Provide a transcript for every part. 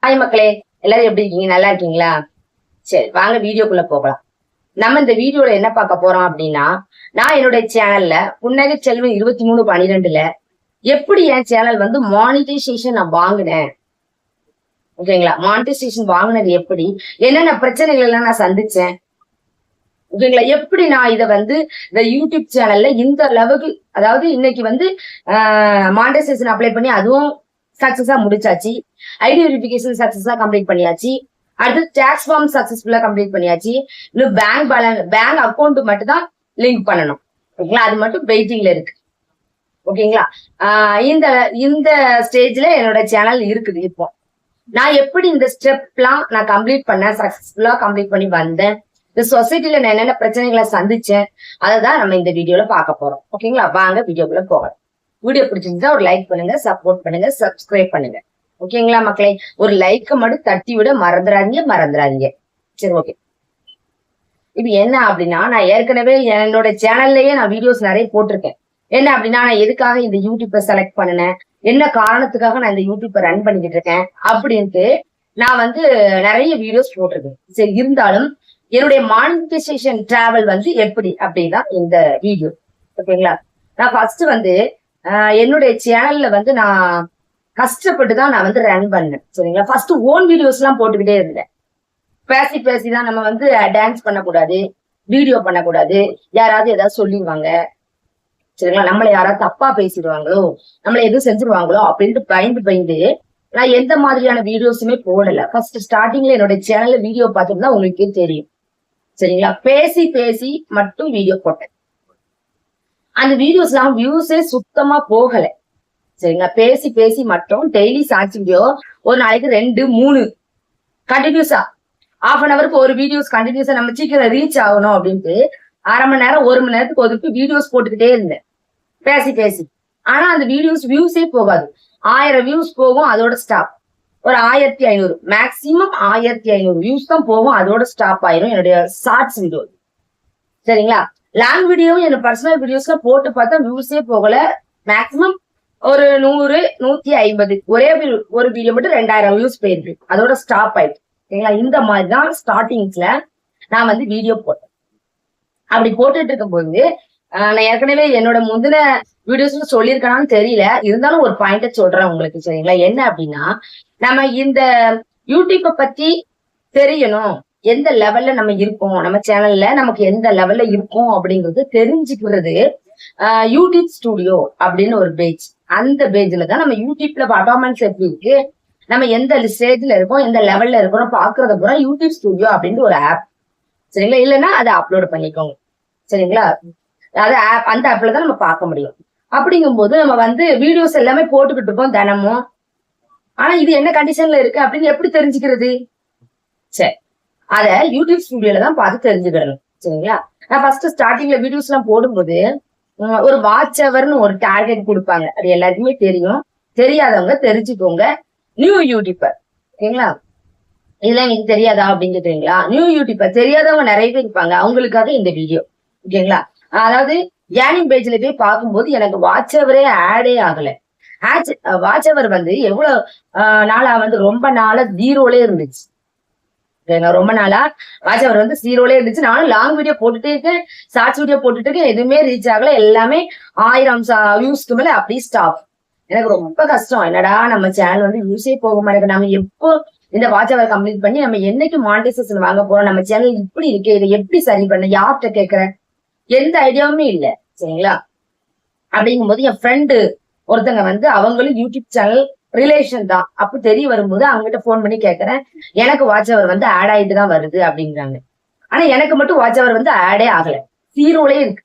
Hi மக்களே, எல்லாரும் எப்படி இருக்கீங்க? நல்லா இருக்கீங்களா? சரி, வாங்க வீடியோக்குள்ள போகலாம். நம்ம இந்த வீடியோல என்ன பார்க்க போறோம் அப்படின்னா, நான் என்னுடைய சேனல்ல புன்னகை செல்வம் 23/12 எப்படி என் சேனல் வந்து மானிட்டைசேஷன் நான் வாங்கினேன், ஓகேங்களா? மானிட்டைசேஷன் வாங்கினது எப்படி, என்னென்ன பிரச்சனைகள் எல்லாம் நான் சந்திச்சேன், ஓகேங்களா? எப்படி நான் இதை வந்து இந்த யூடியூப் சேனல்ல இந்த லெவலுக்கு, அதாவது இன்னைக்கு வந்து மானிட்டைசேஷன் அப்ளை பண்ணி அதுவும் சக்சஸா முடிச்சாச்சு. ஐடி வெரிஃபிகேஷன் சக்சஸா கம்ப்ளீட் பண்ணியாச்சு. அடுத்து டாக்ஸ் ஃபார்ம் சக்சஸ்ஃபுல்லா கம்ப்ளீட் பண்ணியாச்சு. இன்னும் பேங்க் அக்கௌண்ட் மட்டும் தான் லிங்க் பண்ணணும், ஓகேங்களா? அது மட்டும் வெயிட்டிங்ல இருக்கு, ஓகேங்களா? இந்த இந்த ஸ்டேஜ்ல என்னோட சேனல் இருக்குது. இப்போ நான் எப்படி இந்த ஸ்டெப்லாம் நான் கம்ப்ளீட் பண்ணேன், சக்சஸ்ஃபுல்லா கம்ப்ளீட் பண்ணி வந்தேன், இந்த சொசைட்டில நான் என்னென்ன பிரச்சனைகளை சந்திச்சேன், அதை தான் நம்ம இந்த வீடியோல பார்க்க போறோம், ஓகேங்களா? வாங்க வீடியோக்குள்ள போகலாம். வீடியோ பிடிச்சிருந்தா ஒரு லைக் பண்ணுங்க, சப்போர்ட் பண்ணுங்க, சப்ஸ்கிரைப் பண்ணுங்க, ஓகேங்களா மக்களே? ஒரு லைக்க மட்டும் தட்டி விட மறந்துடாதீங்க. சரி, ஓகே. இப்ப என்ன அப்படின்னா, நான் ஏற்கனவே என்னோட சேனல்லயே நான் வீடியோஸ் நிறைய போட்டிருக்கேன். என்ன அப்படின்னா, நான் எதுக்காக இந்த யூடியூப்பை செலக்ட் பண்ணினேன், என்ன காரணத்துக்காக நான் இந்த யூடியூப்பை ரன் பண்ணிக்கிட்டு இருக்கேன் அப்படின்ட்டு நான் வந்து நிறைய வீடியோஸ் போட்டிருக்கேன். சரி, இருந்தாலும் என்னுடைய மானிட்டைசேஷன் டிராவல் வந்து எப்படி அப்படின்னா இந்த வீடியோ, ஓகேங்களா? நான் ஃபர்ஸ்ட் வந்து என்னுடைய சேனல்ல வந்து நான் கஷ்டப்பட்டு தான் நான் வந்து ரன் பண்ணேன், சரிங்களா? ஃபர்ஸ்ட் ஓன் வீடியோஸ் எல்லாம் போட்டுக்கிட்டே இருந்தேன். பேசிதான் நம்ம வந்து டான்ஸ் பண்ணக்கூடாது, வீடியோ பண்ணக்கூடாது, யாராவது ஏதாவது சொல்லிடுவாங்க, சரிங்களா? நம்மளை யாராவது தப்பா பேசிடுவாங்களோ, நம்மளை எதுவும் செஞ்சிருவாங்களோ அப்படின்ட்டு பயந்து நான் எந்த மாதிரியான வீடியோஸுமே போடல. ஃபர்ஸ்ட் ஸ்டார்டிங்ல என்னோட சேனல்ல வீடியோ பார்த்துட்டு உங்களுக்கே தெரியும், சரிங்களா? பேசி மட்டும் வீடியோ போட்டேன். அந்த வீடியோஸ் எல்லாம் வியூஸே சுத்தமா போகல, சரிங்களா? பேசி மட்டும் டெய்லி ஷார்ட்ஸ் வீடியோ ஒரு நாளைக்கு 2-3 கண்டினியூஸா, ½ ஒரு வீடியோஸ் கண்டினியூஸா நம்ம சீக்கிரம் ரீச் ஆகணும் அப்படின்ட்டு 1/2 மணி நேரம் 1 மணி நேரத்துக்கு ஒதுக்கி வீடியோஸ் போட்டுக்கிட்டே இருந்தேன், பேசி. ஆனா அந்த வீடியோஸ் வியூஸே போகாது. 1000 வியூஸ் போகும், அதோட ஸ்டாப். ஒரு 1500 மேக்சிமம் 1500 வியூஸ் தான் போகும், அதோட ஸ்டாப் ஆயிரும் என்னுடைய ஷார்ட்ஸ் வீடியோ, சரிங்களா? லாங் வீடியோவும் என்னோட பர்சனல் வீடியோஸ்ல போட்டு பார்த்தா வியூஸே போகல. மேக்சிமம் ஒரு 100-150 ஒரே ஒரு வீடியோ மட்டும் 2000 வியூஸ் போயிருக்கு, அதோட ஸ்டாப் ஆயிடுச்சு, சரிங்களா? இந்த மாதிரிதான் ஸ்டார்டிங்ஸ்ல நான் வந்து வீடியோ போட்டேன். அப்படி போட்டுட்டு இருக்கும் போது நான் ஏற்கனவே என்னோட முந்தின வீடியோஸ்ல சொல்லியிருக்கேனான்னு தெரியல, இருந்தாலும் ஒரு பாயிண்ட சொல்றேன் உங்களுக்கு, சரிங்களா? என்ன அப்படின்னா, நம்ம இந்த யூடியூப்பை பத்தி தெரியணும், எந்த லெவல்ல நம்ம இருக்கோம், நம்ம சேனல்ல நமக்கு எந்த லெவல்ல இருக்கும் அப்படிங்கிறது தெரிஞ்சுக்கிறது யூடியூப் ஸ்டுடியோ அப்படின்னு ஒரு பேஜ். அந்த பேஜ்ல தான் நம்ம யூடியூப்ல பர்ஃபார்மன்ஸ் எப்படி இருக்கு, நம்ம எந்த ஸ்டேஜ்ல இருக்கோம், எந்த லெவல்ல இருக்கோம் பாக்குறத பூரா யூடியூப் ஸ்டுடியோ அப்படின்னு ஒரு ஆப், சரிங்களா? இல்லைன்னா அதை அப்லோட் பண்ணிக்கோங்க, சரிங்களா? அது ஆப், அந்த ஆப்ல தான் நம்ம பார்க்க முடியும். அப்படிங்கும்போது நம்ம வந்து வீடியோஸ் எல்லாமே போட்டுக்கிட்டு இருக்கோம் தினமும். ஆனா இது என்ன கண்டிஷன்ல இருக்கு அப்படின்னு எப்படி தெரிஞ்சுக்கிறது? சரி, அத யூடியூப் ஸ்டுடியோல தான் பார்த்து தெரிஞ்சுக்கணும், சரிங்களா? நான் ஃபர்ஸ்ட் ஸ்டார்டிங்ல வீடியோஸ் எல்லாம் போடும்போது ஒரு வாட்ச் ஹவர்னு ஒரு டார்கெட் கொடுப்பாங்க, அது எல்லாருக்குமே தெரியும். தெரியாதவங்க தெரிஞ்சுக்கோங்க. நியூ யூடியூபர், ஓகேங்களா? இதெல்லாம் எனக்கு தெரியாதா அப்படின்னு கேட்டீங்களா? நியூ யூடியூபர் தெரியாதவங்க நிறைய பேர் இருப்பாங்க, அவங்களுக்காக இந்த வீடியோ, ஓகேங்களா? அதாவது ஏர்னிங் பேஜ்ல போய் பார்க்கும்போது எனக்கு வாட்ச் ஹவரே ஆடே ஆகல. வாட்ச் ஹவர் வந்து எவ்வளவு நாளா வந்து ரொம்ப நாளா 0லே இருந்துச்சு, ரொம்ப நாளா வாட்ச் ஹவர் வந்து 0லே இருந்துச்சு. நானும் லாங் வீடியோ போட்டுட்டே இருக்கேன், ஷார்ட்ஸ் வீடியோ போட்டுட்டு இருக்கேன், எதுவுமே ரீச் ஆகல. எல்லாமே 1000 வியூஸ்க்கு மேல அப்படியே ஸ்டாப். எனக்கு ரொம்ப கஷ்டம், என்னடா நம்ம சேனல் வந்து வியூஸே போக மாட்டேங்குது, நம்ம எப்போ இந்த வாட்ச் ஹவர் கம்ப்ளீட் பண்ணி நம்ம என்னைக்கு மானிட்டைசேஷன் வாங்க போறோம், நம்ம சேனல் இப்படி இருக்கு, இதை எப்படி சரி பண்ண, யார்கிட்ட கேட்கறேன், எந்த ஐடியாவுமே இல்ல, சரிங்களா? அப்படிங்கும்போது என் ஃப்ரெண்டு ஒருத்தங்க வந்து அவங்களும் யூடியூப் சேனல் ரிலேஷன் தான், அப்ப தெரிய வரும்போது அவங்ககிட்ட போன் பண்ணி கேட்கறேன், எனக்கு வாட்ச் ஹவர் வந்து ஆட் ஆயிட்டு தான் வருது அப்படிங்கிறாங்க. ஆனா எனக்கு மட்டும் வாட்ச் ஹவர் வந்து ஆடே ஆகல, 0லே இருக்கு.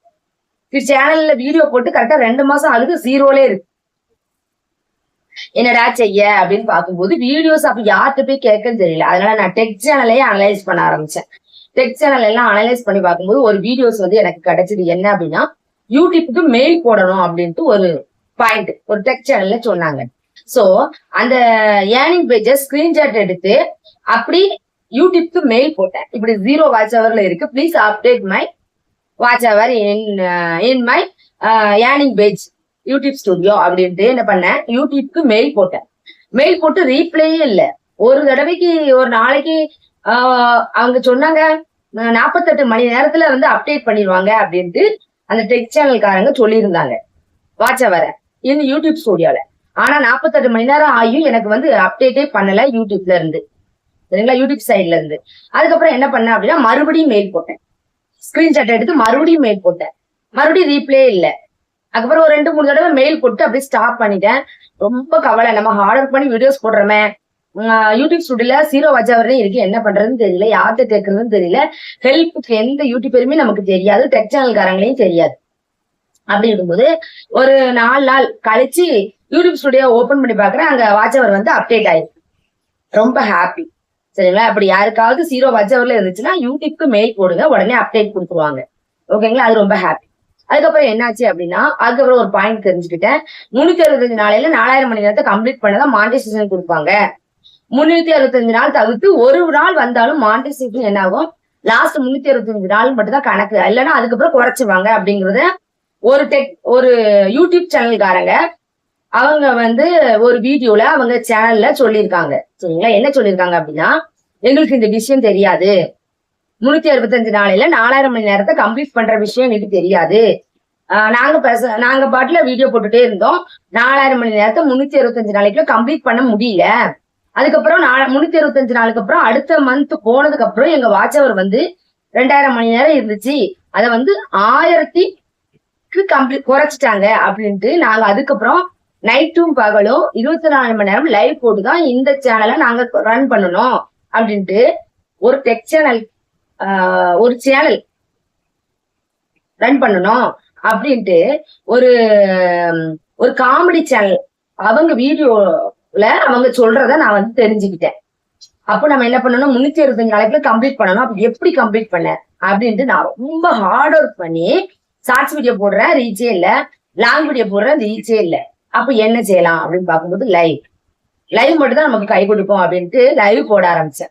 சேனல்ல வீடியோ போட்டு கரெக்டா 2 மாசம் ஆகுது, 0லே இருக்கு. என்னடா செய்ய அப்படின்னு பார்க்கும்போது வீடியோஸ் அப்ப யார்கிட்ட போய் கேட்கன்னு தெரியல. அதனால நான் டெக் சேனலையே அனலைஸ் பண்ண ஆரம்பிச்சேன். டெக் சேனல் எல்லாம் அனலைஸ் பண்ணி பார்க்கும்போது ஒரு வீடியோஸ் வந்து எனக்கு கிடைச்சது. என்ன அப்படின்னா, யூடியூப்புக்கு மெயில் போடணும் அப்படின்ட்டு ஒரு பாயிண்ட் ஒரு டெக் சேனல்ல சொன்னாங்க. சோ அந்த ஏர்னிங் பேஜ ஸ்கிரீன்ஷாட் எடுத்து அப்படி யூடியூப்க்கு மெயில் போட்டேன், இப்படி 0 வாட்ச் ஹவர்ல இருக்கு, please update my watch hour in my earning page YouTube studio அப்படின்ட்டு என்ன பண்ணேன், யூடியூப்க்கு மெயில் போட்டேன். மெயில் போட்டு ரீப்ளேயே இல்லை, ஒரு தடவைக்கு ஒரு நாளைக்கு அவங்க சொன்னாங்க 48 மணி நேரத்துல வந்து அப்டேட் பண்ணிடுவாங்க அப்படின்ட்டு அந்த டெக் சேனல்காரங்க சொல்லியிருந்தாங்க வாட்ச வர இந்த யூடியூப் ஸ்டுடியோல. ஆனா 48 மணி நேரம் ஆகியும் எனக்கு வந்து அப்டேட்டே பண்ணல யூடியூப்ல இருந்து, சரிங்களா, யூடியூப் சைட்ல இருந்து. அதுக்கப்புறம் என்ன பண்ணேன் அப்படின்னா மறுபடியும் மெயில் போட்டேன், ஸ்கிரீன்ஷாட் எடுத்து மறுபடியும் மெயில் போட்டேன், மறுபடியும் ரீப்ளே இல்லை. அதுக்கப்புறம் ஒரு 2-3 தடவை மெயில் போட்டு அப்படியே ஸ்டாப் பண்ணிட்டேன். ரொம்ப கவலை, நம்ம ஆர்டர் பண்ணி வீடியோஸ் போடுறோமே, யூடியூப் ஸ்டுடியோல 0 வாட்ச் ஹவர்னே இருக்கு, என்ன பண்றதுன்னு தெரியல, யார்கிட்ட கேட்கறதுன்னு தெரியல, ஹெல்ப்புக்கு எந்த யூடியூபருமே நமக்கு தெரியாது, டெக் சேனல்காரங்களையும் தெரியாது. அப்படி இருக்கும்போது ஒரு 4 நாள் கழிச்சு யூடியூப் ஸ்டுடியோ ஓபன் பண்ணி பாக்குறேன், அங்க வாட்ச் ஹவர் வந்து அப்டேட் ஆயிருக்கு. ரொம்ப ஹாப்பி, சரிங்களா. அப்படி யாருக்காவது 0 வாட்ச் ஹவர்ல இருந்துச்சுன்னா யூடியூப்க்கு மெயில் போடுங்க, உடனே அப்டேட் கொடுத்துருவாங்க, ஓகேங்களா. அது ரொம்ப ஹாப்பி. அதுக்கப்புறம் என்னாச்சு அப்படின்னா அதுக்கப்புறம் ஒரு பாயிண்ட் தெரிஞ்சுக்கிட்டேன். 365 நாளையில 4000 மணி நேரத்தை கம்ப்ளீட் பண்ணதான் மானிட்டைசேஷன் கொடுப்பாங்க. 365 நாள் தவிர்த்து ஒரு நாள் வந்தாலும் மானிட்டைசேஷன் என்ன ஆகும், லாஸ்ட் 365 நாள் மட்டும் தான் கணக்கு, இல்லைன்னா அதுக்கப்புறம் குறைச்சுவாங்க அப்படிங்கறத ஒரு யூடியூப் சேனல்காரங்க அவங்க வந்து ஒரு வீடியோல அவங்க சேனல்ல சொல்லியிருக்காங்க, சரிங்களா. என்ன சொல்லியிருக்காங்க அப்படின்னா, எங்களுக்கு இந்த விஷயம் தெரியாது, 365 நாளையில 4000 மணி நேரத்தை கம்ப்ளீட் பண்ற விஷயம் எங்களுக்கு தெரியாது, நாங்க பாட்டுல வீடியோ போட்டுட்டே இருந்தோம், 4000 மணி நேரத்தை 365 நாளைக்குள்ள கம்ப்ளீட் பண்ண முடியல. அதுக்கப்புறம் 365 நாளுக்கு அப்புறம் அடுத்த மந்த் போனதுக்கு அப்புறம் எங்க வாட்ச் ஹவர் வந்து 2000 மணி நேரம் இருந்துச்சு, அதை வந்து 1000க்கு கம்ப்ளீட் குறைச்சிட்டாங்க அப்படின்ட்டு நாங்க அதுக்கப்புறம் நைட்டும் பகலும் 24 மணி நேரம் லைவ் போட்டுதான் இந்த சேனலை நாங்க ரன் பண்ணணும் அப்படின்ட்டு ஒரு டெக் சேனல் ஒரு சேனல் ரன் பண்ணணும் அப்படின்ட்டு ஒரு ஒரு காமெடி சேனல் அவங்க வீடியோல அவங்க சொல்றத நான் வந்து தெரிஞ்சுக்கிட்டேன். அப்போ நம்ம என்ன பண்ணணும், 365 நாளைக்குள்ள கம்ப்ளீட் பண்ணணும். அப்படி எப்படி கம்ப்ளீட் பண்ண அப்படின்ட்டு நான் ரொம்ப ஹார்ட் ஒர்க் பண்ணி ஷார்ட்ஸ் வீடியோ போடுறேன், ரீச்சே இல்லை, லாங் வீடியோ போடுறேன், ரீச்சே இல்லை. அப்ப என்ன செய்யலாம் அப்படின்னு பார்க்கும்போது லைவ் மட்டும் தான் நமக்கு கை கொடுக்கும் அப்படின்ட்டு லைவ் போட ஆரம்பிச்சேன்.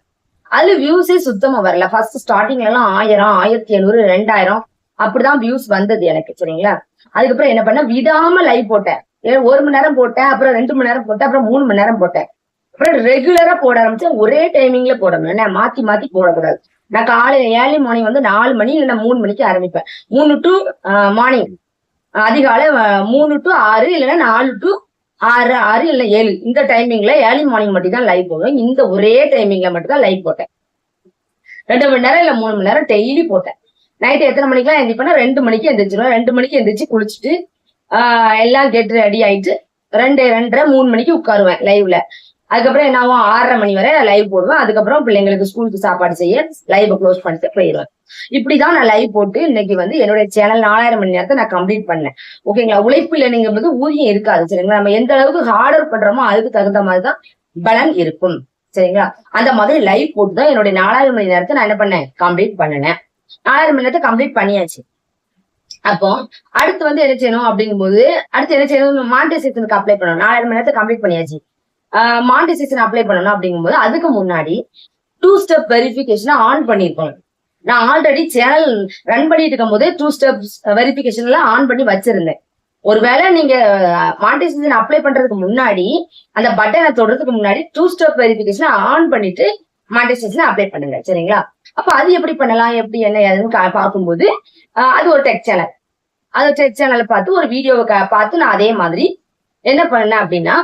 அதுல வியூஸே சுத்தமா வரல. ஃபர்ஸ்ட் ஸ்டார்டிங்ல எல்லாம் 1000, 1700, 2000 அப்படிதான் வியூஸ் வந்தது எனக்கு, சரிங்களா. அதுக்கப்புறம் என்ன பண்ண, விடாம லைவ் போட்டேன். 1 மணி நேரம் போட்டேன், அப்புறம் 2 மணி நேரம் போட்டேன், அப்புறம் 3 மணி நேரம் போட்டேன். அப்புறம் ரெகுலரா போட ஆரம்பிச்சேன். ஒரே டைமிங்ல போடணும், என்ன மாத்தி மாத்தி போடக்கூடாது. நான் காலையில ஏர்லி மார்னிங் வந்து 4 மணி இல்லைன்னா 3 மணிக்கு ஆரம்பிப்பேன். 3 to மார்னிங் அதிகாலை 3 to 6 இல்லைன்னா 4 to 6, 6 இல்ல 7 இந்த டைமிங்ல ஏர்லி மார்னிங் மட்டும் தான் லைவ் போடுவேன். இந்த ஒரே டைமிங்ல மட்டும் தான் லைவ் போட்டேன். 2 மணி நேரம் இல்ல 3 மணி நேரம் டெய்லி போட்டேன். நைட்டு எத்தனை மணிக்கெல்லாம் எந்திரிப்பேன்னா 2 மணிக்கு எந்திரிச்சிருவேன். 2 மணிக்கு எந்திரிச்சு குளிச்சுட்டு எல்லாம் கெட்டு ரெடி ஆயிட்டு 2, 2:30, 3 மணிக்கு உட்காருவேன் லைவ்ல. அதுக்கப்புறம் என்ன ஆகும், 6:30 மணி வரை லைவ் போடுவேன். அதுக்கப்புறம் பிள்ளைங்களுக்கு ஸ்கூலுக்கு சாப்பாடு செய்ய லைவ் க்ளோஸ் பண்ணிட்டு போயிடுவேன். இப்படிதான் நான் லைவ் போட்டு இன்னைக்கு வந்து என்னுடைய சேனல் 4000 மணி நேரத்தை நான் கம்ப்ளீட் பண்ணேன், ஓகேங்களா. உழைப்பு இல்லைங்கிறது ஊதியம் இருக்காது, சரிங்களா. நம்ம எந்த அளவுக்கு ஹார்ட் ஒர்க் பண்றோமோ அதுக்கு தகுந்த மாதிரிதான் பலன் இருக்கும், சரிங்களா. அந்த மாதிரி லைவ் போட்டுதான் என்னுடைய 4000 மணி நேரத்தை நான் என்ன பண்ணேன், கம்ப்ளீட் பண்ணினேன். 4000 மணி நேரத்தை கம்ப்ளீட் பண்ணியாச்சு. அப்போ அடுத்து வந்து என்ன செய்யணும் அப்படிங்கும்போது, அடுத்து என்ன செய்யணும், மானிட்டைசேஷனுக்கு அப்ளை பண்ணணும். 4000 மணி நேரத்தை கம்ப்ளீட் பண்ணியாச்சு, மானிட்டைசேஷன் அப்ளை பண்ணணும் அப்படிங்கும்போது அதுக்கு முன்னாடி 2 ஸ்டெப் வெரிஃபிகேஷனை ஆன் பண்ணிருக்கணும். நான் ஆல்ரெடி சேனல் ரன் பண்ணிட்டு இருக்கும் போதே 2 ஸ்டெப்ஸ் வெரிஃபிகேஷன்ல ஆன் பண்ணி வச்சிருந்தேன். ஒருவேளை நீங்க மானிட்டைசேஷன் அப்ளை பண்றதுக்கு முன்னாடி அந்த பட்டனை தொடுறதுக்கு முன்னாடி 2 ஸ்டெப் வெரிஃபிகேஷனை ஆன் பண்ணிட்டு மானிட்டைசேஷன் அப்ளை பண்ணுங்க, சரிங்களா. அப்ப அது எப்படி பண்ணலாம், எப்படி என்ன ஏதுன்னு பார்க்கும்போது அது ஒரு டெக் சேனல், அது டெக் சேனலை பார்த்து ஒரு வீடியோவை பார்த்து நான் அதே மாதிரி என்ன பண்ணேன் அப்படின்னா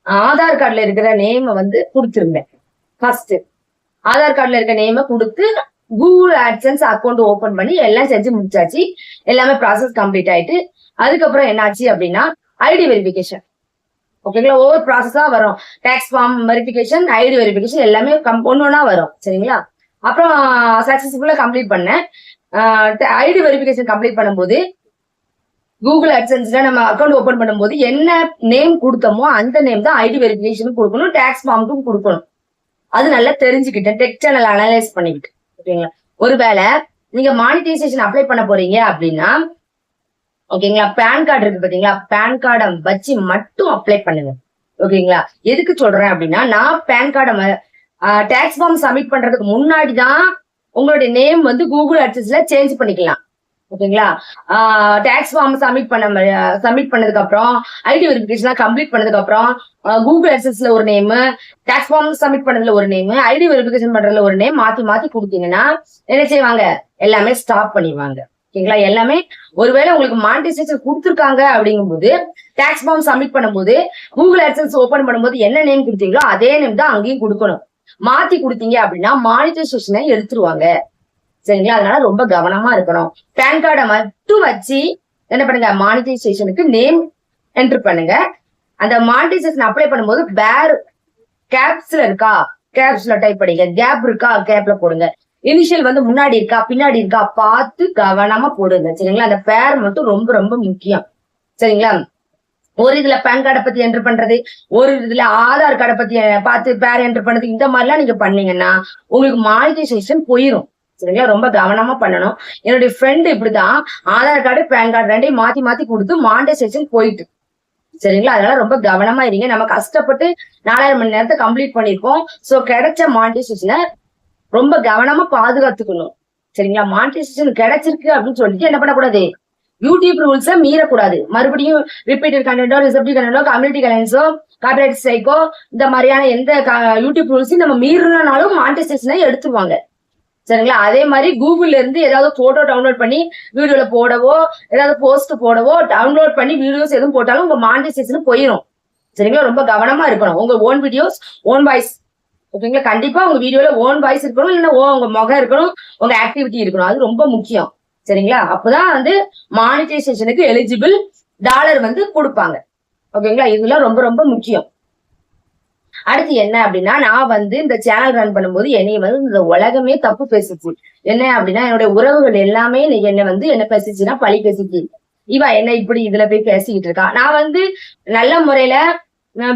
ஆதார் கார்டுல இருக்கிற நேமை வந்து கொடுத்துருந்தேன். ஃபர்ஸ்ட் ஆதார் கார்டுல இருக்க நேமை கொடுத்து கூகுள் ஆட்சன்ஸ் அக்கௌண்ட் ஓபன் பண்ணி எல்லாம் செஞ்சு முடிச்சாச்சு. எல்லாமே ப்ராசஸ் கம்ப்ளீட் ஆயிட்டு அதுக்கப்புறம் என்னாச்சு அப்படின்னா ஐடி வெரிஃபிகேஷன், ஓகேங்களா. ஒவ்வொரு ப்ராசஸா வரும், tax form verification, ID verification எல்லாமே ஒன்னொன்னா வரும், சரிங்களா. அப்புறம் சக்சஸ்ஃபுல்லா கம்ப்ளீட் பண்ணேன். ஐடி வெரிஃபிகேஷன் கம்ப்ளீட் பண்ணும்போது கூகுள் அட்சன்ஸ்ல நம்ம அக்கௌண்ட் ஓபன் பண்ணும்போது என்ன நேம் கொடுத்தோமோ அந்த நேம் தான் ஐடி வெரிஃபிகேஷனுக்கு கொடுக்கணும், டாக்ஸ் ஃபார்முக்கும் கொடுக்கணும். அது நல்லா தெரிஞ்சுக்கிட்டேன், டெக் சேனல் அனலைஸ் பண்ணிக்கிட்டு, ஓகேங்களா. ஒருவேளை நீங்க மானிட்டைசேஷன் அப்ளை பண்ண போறீங்க அப்படின்னா, ஓகேங்களா, பேன் கார்டு இருக்கு பாத்தீங்களா, பேன் கார்டை வச்சு மட்டும் அப்ளை பண்ணுங்க, ஓகேங்களா. எதுக்கு சொல்றேன் அப்படின்னா, நான் பேன் கார்டை டாக்ஸ் ஃபார்ம் சப்மிட் பண்றதுக்கு முன்னாடி தான் உங்களுடைய நேம் வந்து கூகுள் அட்சன்ஸ்ல சேஞ்ச் பண்ணிக்கலாம். ஓகேங்களா. டாக்ஸ் ஃபார்ம் சப்மிட் பண்ணதுக்கு அப்புறம் ஐடி வெரிஃபிகேஷன் கம்ப்ளீட் பண்ணதுக்கு அப்புறம் கூகுள் அட்சன்ஸ்ல ஒரு நேம், டாக்ஸ் ஃபார்ம் சப்மிட் பண்ணதுல ஒரு நேம், ஐடி வெரிஃபிகேஷன் பண்றதுல ஒரு நேம் மாத்தி மாத்தி கொடுத்தீங்கன்னா என்ன செய்வாங்க, எல்லாமே ஸ்டாப் பண்ணிடுவாங்க. ஓகேங்களா. எல்லாமே ஒருவேளை உங்களுக்கு மானிட்டைசேஷன் கொடுத்துருக்காங்க அப்படிங்கும்போது டாக்ஸ் ஃபார்ம் சப்மிட் பண்ணும்போது கூகுள் அட்சன்ஸ் ஓபன் பண்ணும்போது என்ன நேம் கொடுத்தீங்களோ அதே நேம் தான் அங்கேயும் கொடுக்கணும். மாத்தி கொடுத்தீங்க அப்படின்னா மானிட்டைசேஷனை எடுத்துருவாங்க. சரிங்களா. அதனால ரொம்ப கவனமா இருக்கணும். பேன் கார்டை மட்டும் வச்சு என்ன பண்ணுங்க, மானிட்டைசேஷனுக்கு நேம் என்டர் பண்ணுங்க. அந்த மானிட்டைசேஷன் அப்ளை பண்ணும்போது கேப்ஸ்ல இருக்கா, கேப்ஸ்ல டைப் பண்ணுங்க. கேப் இருக்கா, கேப்ல போடுங்க. இனிஷியல் வந்து முன்னாடி இருக்கா பின்னாடி இருக்கா பார்த்து கவனமா போடுங்க. சரிங்களா. அந்த பேர் மட்டும் ரொம்ப ரொம்ப முக்கியம். சரிங்களா. ஒரு இதுல பேன் கார்டை பத்தி என்டர் பண்றது, ஒரு இதுல ஆதார் கார்டை பத்தி பார்த்து பேர் என்டர் பண்றது, இந்த மாதிரிலாம் நீங்க பண்ணீங்கன்னா உங்களுக்கு மானிட்டைசேஷன் போயிடும். சரிங்களா. ரொம்ப கவனமா பண்ணணும். என்னுடைய ஃப்ரெண்டு இப்படிதான் ஆதார் கார்டு பேன் கார்டு ரெண்டையும் மாத்தி மாத்தி கொடுத்து மானிட்டைசேஷன் போயிட்டு. சரிங்களா. அதனால ரொம்ப கவனமா இருங்க. நம்ம கஷ்டப்பட்டு 4000 மணி நேரத்தை கம்ப்ளீட் பண்ணிருக்கோம். சோ கிடைச்ச மானிட்டைசேஷனை ரொம்ப கவனமா பாதுகாத்துக்கணும். சரிங்களா. மானிட்டைசேஷன் கிடைச்சிருக்கு அப்படின்னு சொல்லிட்டு என்ன பண்ணக்கூடாது, யூடியூப் ரூல்ஸை மீறக்கூடாது. மறுபடியும் ரிப்பீட்டட் கண்டென்ட்டோ, ரிசப்டிவ் கண்டென்ட்டோ, கம்யூனிட்டி கைட்லைன்ஸோ, காப்பிரைட் ஸ்ட்ரைக்கோ இந்த மாதிரியான எந்த யூடியூப் ரூல்ஸையும் நம்ம மீறினாலும் மானிட்டைசேஷனை எடுத்துருவாங்க. சரிங்களா. அதே மாதிரி கூகுள்ல இருந்து ஏதாவது போட்டோ டவுன்லோட் பண்ணி வீடியோல போடவோ, ஏதாவது போஸ்ட் போடவோ, டவுன்லோட் பண்ணி வீடியோஸ் எதுவும் போட்டாலும் உங்க மானிட்டைசேஷன் போயிடும். சரிங்களா. ரொம்ப கவனமா இருக்கணும். உங்க ஓன் வீடியோஸ் ஓன் வாய்ஸ். ஓகேங்களா. கண்டிப்பா உங்க வீடியோல ஓன் வாய்ஸ் இருக்கணும், இல்லைன்னா உங்க முகம் இருக்கணும், உங்க ஆக்டிவிட்டி இருக்கணும். அது ரொம்ப முக்கியம். சரிங்களா. அப்பதான் வந்து மானிட்டைசேஷனுக்கு எலிஜிபிள் டாலர் வந்து கொடுப்பாங்க. ஓகேங்களா. இதெல்லாம் ரொம்ப ரொம்ப முக்கியம். அடுத்து என்ன அப்படின்னா, நான் வந்து இந்த சேனல் ரன் பண்ணும்போது என்னைய வந்து இந்த உலகமே தப்பு பேசிச்சு. என்ன அப்படின்னா, என்னுடைய உறவுகள் எல்லாமே என்ன பேசிச்சுன்னா பழி பேசிச்சு. இவ என்ன இப்படி இதுல போய் பேசிக்கிட்டு இருக்கா. நான் வந்து நல்ல முறையில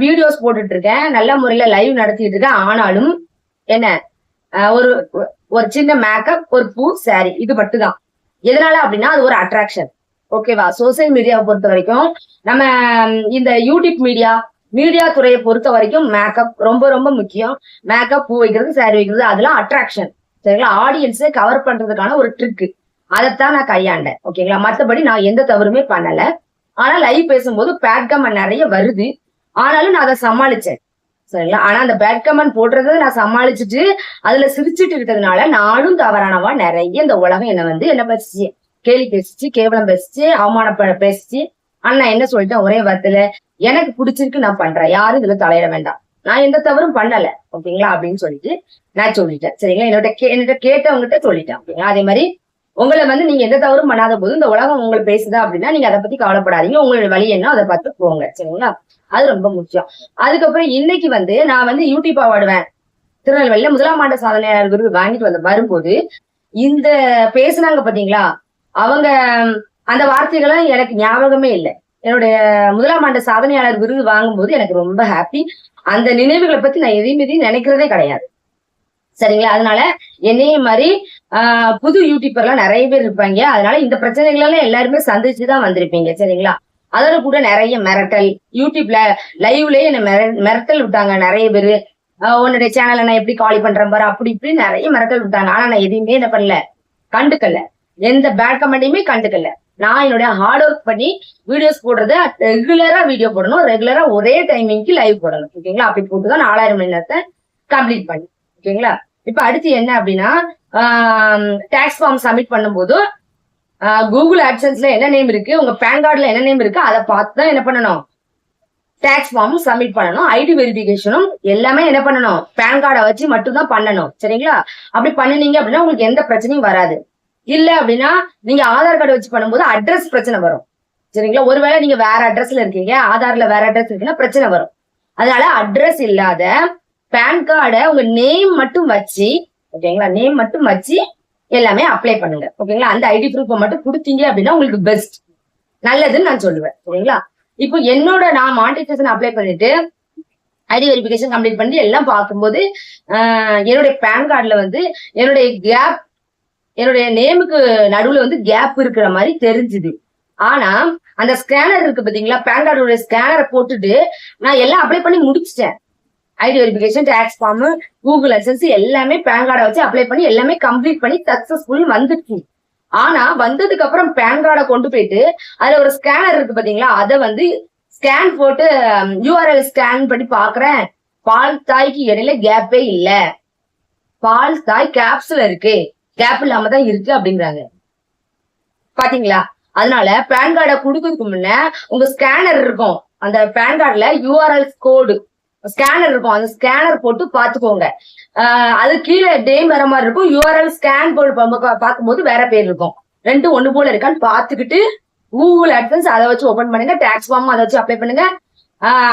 வீடியோஸ் போட்டுட்டு இருக்கேன், நல்ல முறையில லைவ் நடத்திட்டு இருக்கேன். ஆனாலும் என்ன ஒரு ஒரு சின்ன மேக்கப், ஒரு பூ, சாரி, இது மட்டும் தான். எதனால அப்படின்னா அது ஒரு அட்ராக்ஷன். ஓகேவா. சோசியல் மீடியாவை பொறுத்த வரைக்கும், நம்ம இந்த யூடியூப் மீடியா துறையை பொறுத்த வரைக்கும் மேக்கப் ரொம்ப ரொம்ப முக்கியம். மேக்கப், பூ வைக்கிறது, சாரி வைக்கிறது, அதெல்லாம் அட்ராக்ஷன். சரிங்களா. ஆடியன்ஸை கவர் பண்றதுக்கான ஒரு ட்ரிக். அதைத்தான் நான் கையாண்டேன். ஓகேங்களா. மற்றபடி நான் எந்த தவறுமே பண்ணல. ஆனா லைவ் பேசும்போது பேட் கமெண்ட் நிறைய வருது. ஆனாலும் நான் அதை சமாளிச்சேன். சரிங்களா. ஆனா அந்த பேட் கமெண்ட் போடுறத நான் சமாளிச்சுட்டு அதுல சிரிச்சுட்டு இருக்கிறதுனால நானும் தவறானவா நிறைய இந்த உலகம் என்ன பேசிச்சு, கேலி பேசிச்சு, கேவலம் பேசிச்சு, அவமானப்பட பேசிச்சு. ஆனா நான் என்ன சொல்லிட்டேன், ஒரே வார்த்தையில எனக்கு பிடிச்சிருக்கு, நான் பண்றேன், யாரும் இதுல தலையிட வேண்டாம், நான் எந்த தவறும் பண்ணல. ஓகேங்களா. அப்படின்னு சொல்லிட்டு நான் சொல்லிட்டேன். சரிங்களா. என்னோட கேட்டவங்ககிட்ட சொல்லிட்டேன். ஓகேங்களா. அதே மாதிரி உங்களை வந்து நீங்க எந்த தவறும் பண்ணாத போது இந்த உலகம் உங்களை பேசுதா அப்படின்னா நீங்க அதை பத்தி கவலைப்படாதீங்க. உங்களுடைய வழி என்ன அதை பார்த்து போங்க. சரிங்களா. அது ரொம்ப முக்கியம். அதுக்கப்புறம் இன்னைக்கு வந்து நான் வந்து யூடியூப் அவார்டு திருநெல்வேலியில 1ஆம் ஆண்டு சாதனையாளர் விருது வாங்கிட்டு வரும்போது இந்த பேசுனாங்க பாத்தீங்களா, அவங்க அந்த வார்த்தைகளும் எனக்கு ஞாபகமே இல்லை. என்னுடைய 1ஆம் ஆண்டு சாதனையாளர் விருது வாங்கும்போது எனக்கு ரொம்ப ஹாப்பி. அந்த நினைவுகளை பத்தி நான் எதையும் நினைக்கிறதே கிடையாது. சரிங்களா. அதனால என்னைய மாதிரி புது யூடியூபர்லாம் நிறைய பேர் இருப்பாங்க. அதனால இந்த பிரச்சனைகளெல்லாம் எல்லாருமே சந்திச்சுதான் வந்திருப்பீங்க. சரிங்களா. அதோட கூட நிறைய மிரட்டல், யூடியூப்ல லைவ்லயே என்ன மிரட்டல் விட்டாங்க நிறைய பேரு. உன்னுடைய சேனலை நான் எப்படி காலி பண்றேன் பாரு, அப்படி இப்படி நிறைய மிரட்டல் விட்டாங்க. ஆனா நான் எதையுமே என்ன பண்ணல, கண்டுக்கல. எந்த பேட் கமெண்டையுமே கண்டுக்கல. நான் என்னுடைய ஹார்ட் ஒர்க் பண்ணி வீடியோஸ் போடுறத ரெகுலரா வீடியோ போடணும், ரெகுலரா ஒரே டைமிங்க்கு லைவ் போடணும். ஓகேங்களா. அப்படி போட்டுதான் 4000 மணி நேரத்தை கம்ப்ளீட் பண்ணி. ஓகேங்களா. இப்ப அடுத்து என்ன அப்படின்னா, டாக்ஸ் ஃபார்ம் சப்மிட் பண்ணும்போது கூகுள் ஆட்சன்ஸ்ல என்ன நேம் இருக்கு, உங்க பேன் கார்டுல என்ன நேம் இருக்கு, அதை பார்த்துதான் என்ன பண்ணணும், டாக்ஸ் ஃபார்மும் சப்மிட் பண்ணணும். ஐடி வெரிஃபிகேஷனும் எல்லாமே என்ன பண்ணணும், பேன் கார்டை வச்சு மட்டும்தான் பண்ணணும். சரிங்களா. அப்படி பண்ணினீங்க அப்படின்னா உங்களுக்கு எந்த பிரச்சனையும் வராது. இல்ல அப்படின்னா நீங்க ஆதார் கார்டு வச்சு பண்ணும்போது அட்ரஸ் பிரச்சனை வரும். சரிங்களா. ஒருவேளை நீங்க வேற அட்ரஸ்ல இருக்கீங்க, ஆதார்ல வேற அட்ரஸ் இருக்குன்னா பிரச்சனை வரும். அதனால அட்ரஸ் இல்லாத பேன் கார்டை உங்க நேம் மட்டும் வச்சு, ஓகேங்களா, நேம் மட்டும் வச்சு எல்லாமே அப்ளை பண்ணுங்க. ஓகேங்களா. அந்த ஐடி ப்ரூஃபை மட்டும் கொடுத்தீங்க அப்படின்னா உங்களுக்கு பெஸ்ட், நல்லதுன்னு நான் சொல்லுவேன். ஓகேங்களா. இப்போ நான் மானிட்டைசேஷன் அப்ளை பண்ணிட்டு ஐடி வெரிஃபிகேஷன் கம்ப்ளீட் பண்ணி எல்லாம் பார்க்கும்போது என்னுடைய பேன் கார்டுல வந்து என்னுடைய நேமுக்கு நடுவுல வந்து கேப் இருக்கிற மாதிரி தெரிஞ்சுது. ஆனா அந்த ஸ்கேனர் இருக்கு பாத்தீங்களா, பேன் கார்டுடைய ஸ்கேனரை போட்டுட்டு நான் எல்லாம் அப்ளை பண்ணி முடிச்சிட்டேன். ID verification, tax form, Google AdSense எல்லாமே பேன் கார்டை வச்சு அப்ளை பண்ணி எல்லாமே கம்ப்ளீட் பண்ணி சக்சஸ்ஃபுல் வந்துச்சு. ஆனா வந்ததுக்கு அப்புறம் பேன் கார்டை கொண்டு போயிட்டு அதுல ஒரு ஸ்கேனர் இருக்கு பாத்தீங்களா, அதை வந்து ஸ்கேன் போட்டு யூஆர்எல் ஸ்கேன் பண்ணி பாக்குறேன், பால் தாய்க்கு இடையில கேப்பே இல்ல, பால் தாய் கேப்ஸ்ல இருக்கு, கேப் இல்லாம தான் இருக்கு அப்படிங்கிறாங்க. பாத்தீங்களா? அதனால பேன் கார்டை கொடுக்கறதுக்கு முன்ன உங்க ஸ்கேனர் இருக்கும், அந்த பேன் கார்டுல யூஆர்எல் கோடு ஸ்கேனர் இருக்கும், அந்த ஸ்கேனர் போட்டு பாத்துக்கோங்க. அது கீழே டேம் வேற மாதிரி இருக்கும், யூஆர்எல் ஸ்கேன் போட்டு பார்க்கும்போது வேற பேர் இருக்கும். ரெண்டும் ஒண்ணு போல இருக்கான்னு பாத்துக்கிட்டு கூகுள் அட்சன்ஸ் அதை வச்சு ஓபன் பண்ணுங்க, டாக்ஸ் ஃபார்ம் அதை வச்சு அப்ளை பண்ணுங்க,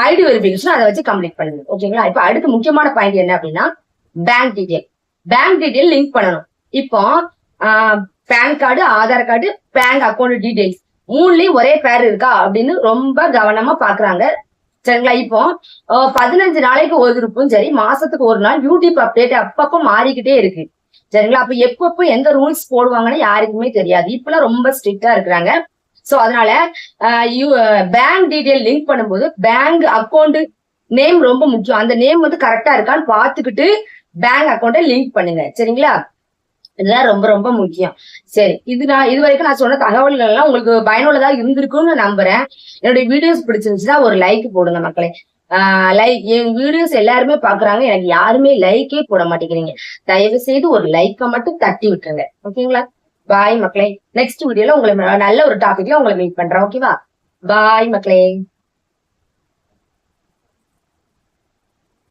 ஐடி வெரிஃபிகேஷன் அதை வச்சு கம்ப்ளீட் பண்ணுங்க. ஓகேங்களா? இப்ப அடுத்து முக்கியமான பாயிண்ட் என்ன அப்படின்னா bank detail. Bank detail link பண்ணணும். இப்போ PAN card, Aadhaar card, bank account details மூணுலயும் ஒரே பேர் இருக்கா அப்படின்னு ரொம்ப கவனமா பாக்குறாங்க. சரிங்களா? இப்போ 15 நாளைக்கு ஒரு இருக்கும் சரி, மாசத்துக்கு ஒரு நாள் யூடியூப் அப்டேட் அப்பப்போ மாறிக்கிட்டே இருக்கு. சரிங்களா? அப்ப எப்பப்போ எந்த ரூல்ஸ் போடுவாங்கன்னு யாருக்குமே தெரியாது. இப்பெல்லாம் ரொம்ப ஸ்ட்ரிக்டா இருக்கிறாங்க. சோ அதனால பேங்க் டீடைல் லிங்க் பண்ணும்போது பேங்க் அக்கௌண்ட் நேம் ரொம்ப முக்கியம். அந்த நேம் வந்து கரெக்டா இருக்கான்னு பாத்துக்கிட்டு பேங்க் அக்கௌண்ட்டை லிங்க் பண்ணுங்க. சரிங்களா? இதுதான் ரொம்ப ரொம்ப முக்கியம். சரி, இது வரைக்கும் நான் சொன்ன தகவல்கள் எல்லாம் உங்களுக்கு பயனுள்ளதா இருந்திருக்கும்னு நம்புறேன். என்னுடைய வீடியோஸ் பிடிச்சிருந்துச்சுன்னா ஒரு லைக் போடுங்க மக்களே. என் வீடியோஸ் எல்லாருமே பாக்குறாங்க, எனக்கு யாருமே லைக்கே போட மாட்டேங்கிறீங்க. தயவு செய்து ஒரு லைக்கை மட்டும் தட்டி விட்டுருங்க. ஓகேங்களா? பாய் மக்களே. நெக்ஸ்ட் வீடியோல உங்களை நல்ல ஒரு டாபிக்ல உங்களை மீட் பண்றேன். ஓகேவா? பாய் மக்களே.